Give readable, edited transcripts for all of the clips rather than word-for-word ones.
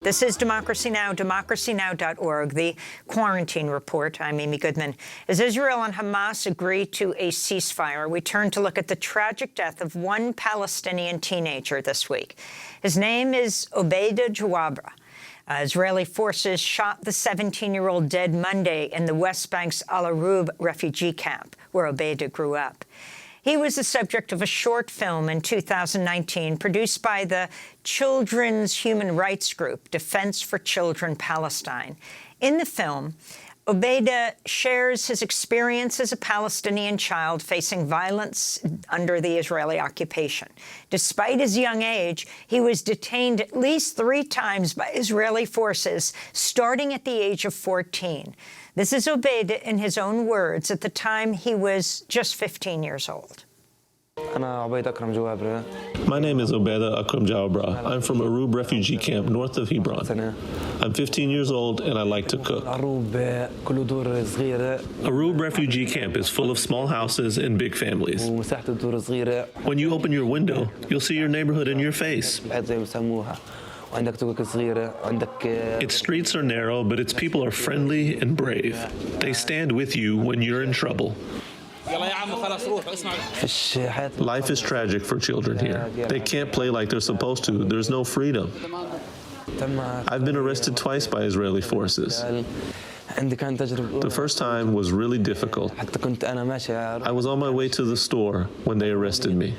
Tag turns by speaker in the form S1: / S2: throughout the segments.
S1: This is Democracy Now!, democracynow.org, the Quarantine Report. I'm Amy Goodman. As Israel and Hamas agree to a ceasefire, we turn to look at the tragic death of one Palestinian teenager this week. His name is Obaida Jawabra. Israeli forces shot the 17-year-old dead Monday in the West Bank's al-Arroub refugee camp, where Obaida grew up. He was the subject of a short film in 2019 produced by the children's human rights group Defense for Children Palestine. In the film, Obaida shares his experience as a Palestinian child facing violence under the Israeli occupation. Despite his young age, he was detained at least 3 times by Israeli forces, starting at the age of 14. This is Obaida in his own words at the time he was just 15 years old.
S2: My name is Obaida Jawabra. I'm from Arroub refugee camp north of Hebron. I'm 15 years old and I like to cook. Arroub refugee camp is full of small houses and big families. When you open your window, you'll see your neighborhood in your face. Its streets are narrow, but its people are friendly and brave. They stand with you when you're in trouble. Life is tragic for children here. They can't play like they're supposed to. There's no freedom. I've been arrested twice by Israeli forces. The first time was really difficult. I was on my way to the store when they arrested me.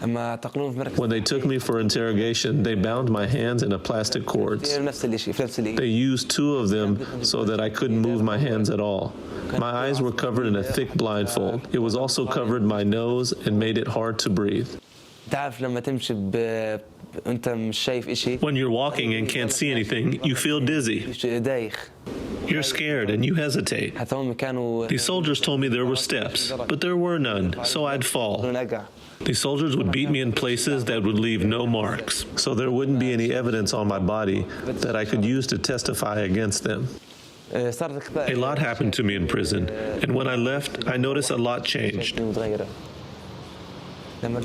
S2: When they took me for interrogation, they bound my hands in a plastic cords. They used 2 of them so that I couldn't move my hands at all. My eyes were covered in a thick blindfold. It was also covered my nose and made it hard to breathe. When you're walking and can't see anything, you feel dizzy. You're scared and you hesitate. The soldiers told me there were steps, but there were none, so I'd fall. The soldiers would beat me in places that would leave no marks, so there wouldn't be any evidence on my body that I could use to testify against them. A lot happened to me in prison, and when I left, I noticed a lot changed.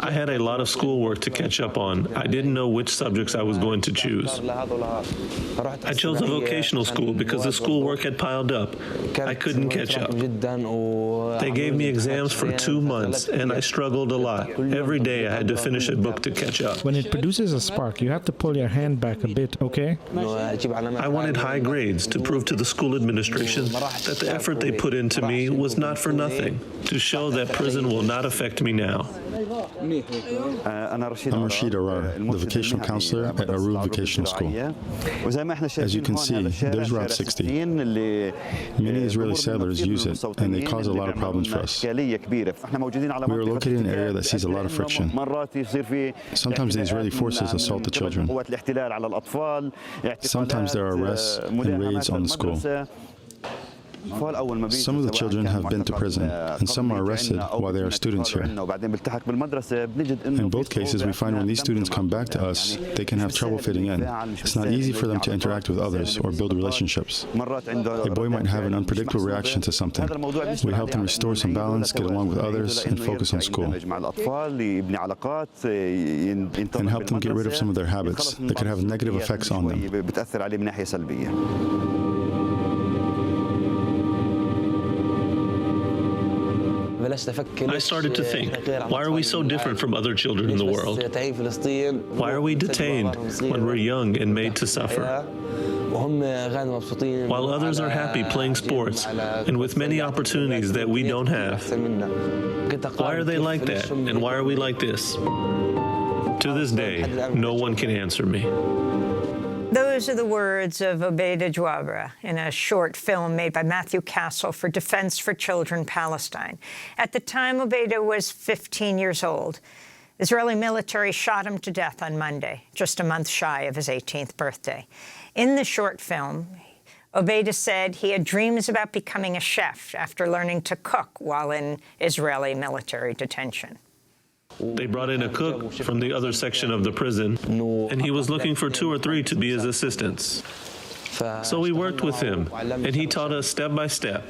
S2: I had a lot of schoolwork to catch up on. I didn't know which subjects I was going to choose. I chose a vocational school because the schoolwork had piled up. I couldn't catch up. They gave me exams for 2 months, and I struggled a lot. Every day I had to finish a book to catch up.
S3: When it produces a spark, you have to pull your hand back a bit, okay?
S2: I wanted high grades to prove to the school administration that the effort they put into me was not for nothing, to show that prison will not affect me now.
S4: I'm Rashid Arar, the vocational counselor at Arroub Vocational School. As you can see, there's Route 60. Many Israeli settlers use it, and they cause a lot of problems for us. We are located in an area that sees a lot of friction. Sometimes the Israeli forces assault the children. Sometimes there are arrests and raids on the school. Some of the children have been to prison, and some are arrested while they are students here. In both cases, we find when these students come back to us, they can have trouble fitting in. It's not easy for them to interact with others or build relationships. A boy might have an unpredictable reaction to something. We help them restore some balance, get along with others, and focus on school. And help them get rid of some of their habits that could have negative effects on them.
S2: I started to think, why are we so different from other children in the world? Why are we detained when we're young and made to suffer? While others are happy playing sports and with many opportunities that we don't have. Why are they like that, and why are we like this? To this day, no one can answer me.
S1: Those are the words of Obaida Jawabra in a short film made by Matthew Castle for Defense for Children Palestine. At the time, Obaida was 15 years old. Israeli military shot him to death on Monday, just a month shy of his 18th birthday. In the short film, Obaida said he had dreams about becoming a chef after learning to cook while in Israeli military detention.
S2: They brought in a cook from the other section of the prison, and he was looking for 2 or 3 to be his assistants. So we worked with him, and he taught us step by step.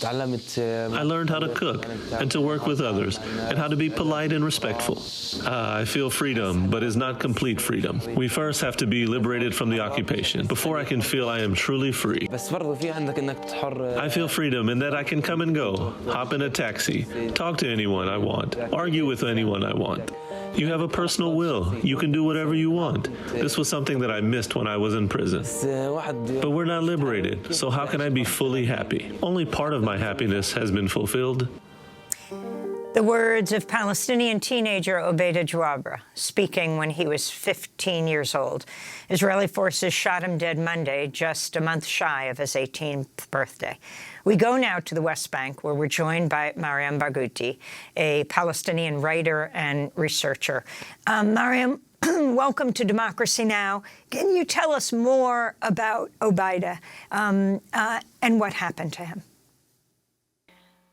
S2: I learned how to cook and to work with others and how to be polite and respectful. I feel freedom, but it's not complete freedom. We first have to be liberated from the occupation before I can feel I am truly free. I feel freedom in that I can come and go, hop in a taxi, talk to anyone I want, argue with anyone I want. You have a personal will. You can do whatever you want. This was something that I missed when I was in prison. But we're not liberated, so how can I be fully happy? Only part of my happiness has been fulfilled.
S1: The words of Palestinian teenager Obaida Jawabra, speaking when he was 15 years old. Israeli forces shot him dead Monday, just a month shy of his 18th birthday. We go now to the West Bank, where we're joined by Mariam Barghouti, a Palestinian writer and researcher. Mariam, welcome to Democracy Now! Can you tell us more about Obaida and what happened to him?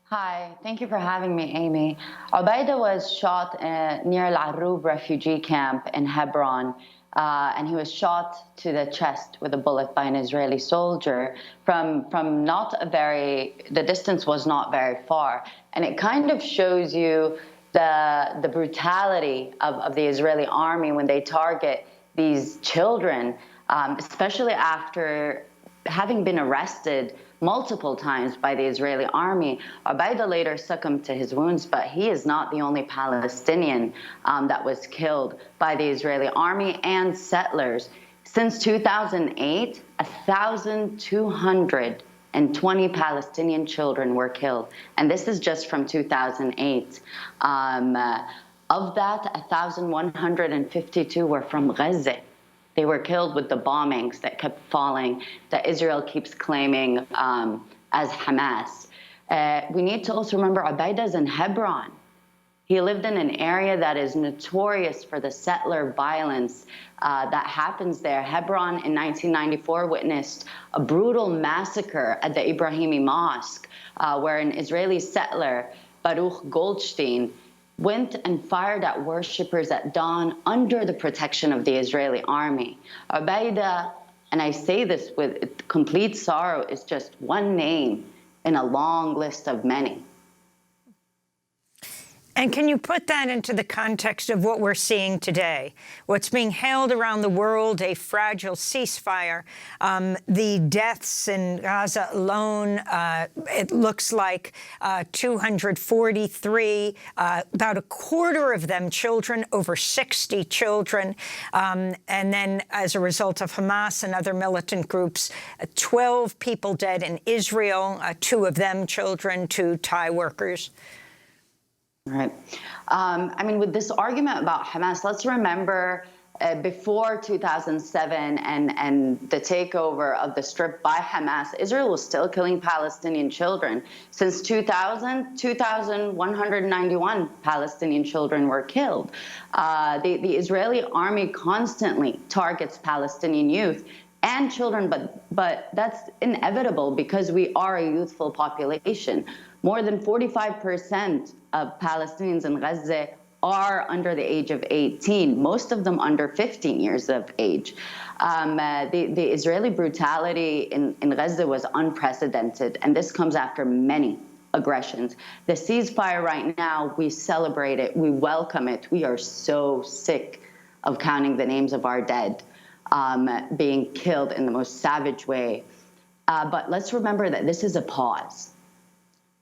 S5: Hi, thank you for having me, Amy. Obaida was shot near al-Arroub refugee camp in Hebron, and he was shot to the chest with a bullet by an Israeli soldier from the distance was not very far. And it kind of shows you the brutality of the Israeli army when they target these children, especially after having been arrested multiple times by the Israeli army. Obaida later succumbed to his wounds, but he is not the only Palestinian that was killed by the Israeli army and settlers. Since 2008, 1,220 Palestinian children were killed, and this is just from 2008. Of that, 1,152 were from Gaza. They were killed with the bombings that kept falling, that Israel keeps claiming as Hamas. We need to also remember Obaida's in Hebron. He lived in an area that is notorious for the settler violence that happens there. Hebron in 1994 witnessed a brutal massacre at the Ibrahimi Mosque, where an Israeli settler, Baruch Goldstein, went and fired at worshippers at dawn under the protection of the Israeli army. Obaida, and I say this with complete sorrow, is just one name in a long list of many.
S1: And can you put that into the context of what we're seeing today? What's being hailed around the world, a fragile ceasefire, the deaths in Gaza alone, it looks like 243, about a quarter of them children, over 60 children. And then as a result of Hamas and other militant groups, 12 people dead in Israel, 2 of them children, 2 Thai workers.
S5: Right. I mean, with this argument about Hamas, let's remember before 2007 and the takeover of the Strip by Hamas, Israel was still killing Palestinian children. Since 2000, 2,191 Palestinian children were killed. The Israeli army constantly targets Palestinian youth and children, but that's inevitable because we are a youthful population. More than 45% of Palestinians in Gaza are under the age of 18, most of them under 15 years of age. The Israeli brutality in Gaza was unprecedented, and this comes after many aggressions. The ceasefire right now, we celebrate it, we welcome it. We are so sick of counting the names of our dead being killed in the most savage way. But let's remember that this is a pause.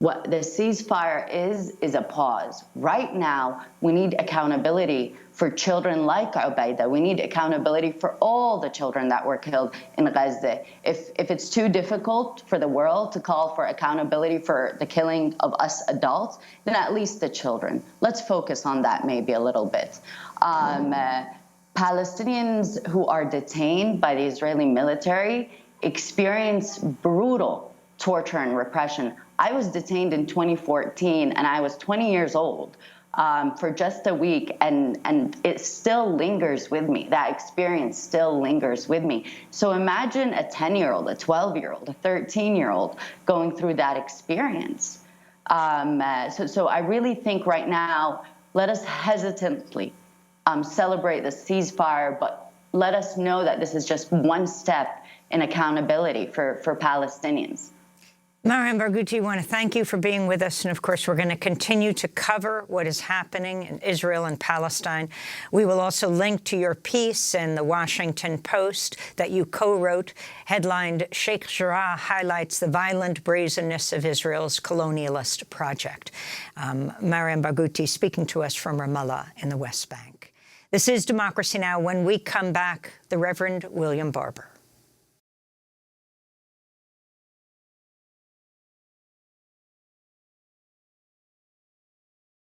S5: What the ceasefire is a pause. Right now, we need accountability for children like Obaida. We need accountability for all the children that were killed in Gaza. If it's too difficult for the world to call for accountability for the killing of us adults, then at least the children. Let's focus on that maybe a little bit. Palestinians who are detained by the Israeli military experience brutal torture and repression. I was detained in 2014, and I was 20 years old for just a week, and it still lingers with me. That experience still lingers with me. So imagine a 10-year-old, a 12-year-old, a 13-year-old going through that experience. So I really think right now, let us hesitantly celebrate the ceasefire, but let us know that this is just one step in accountability for Palestinians.
S1: Mariam Barghouti, I want to thank you for being with us. And of course, we're going to continue to cover what is happening in Israel and Palestine. We will also link to your piece in the Washington Post that you co-wrote, headlined "Sheikh Jarrah Highlights the Violent Brazenness of Israel's Colonialist Project." Mariam Barghouti speaking to us from Ramallah in the West Bank. This is Democracy Now! When we come back, the Reverend William Barber.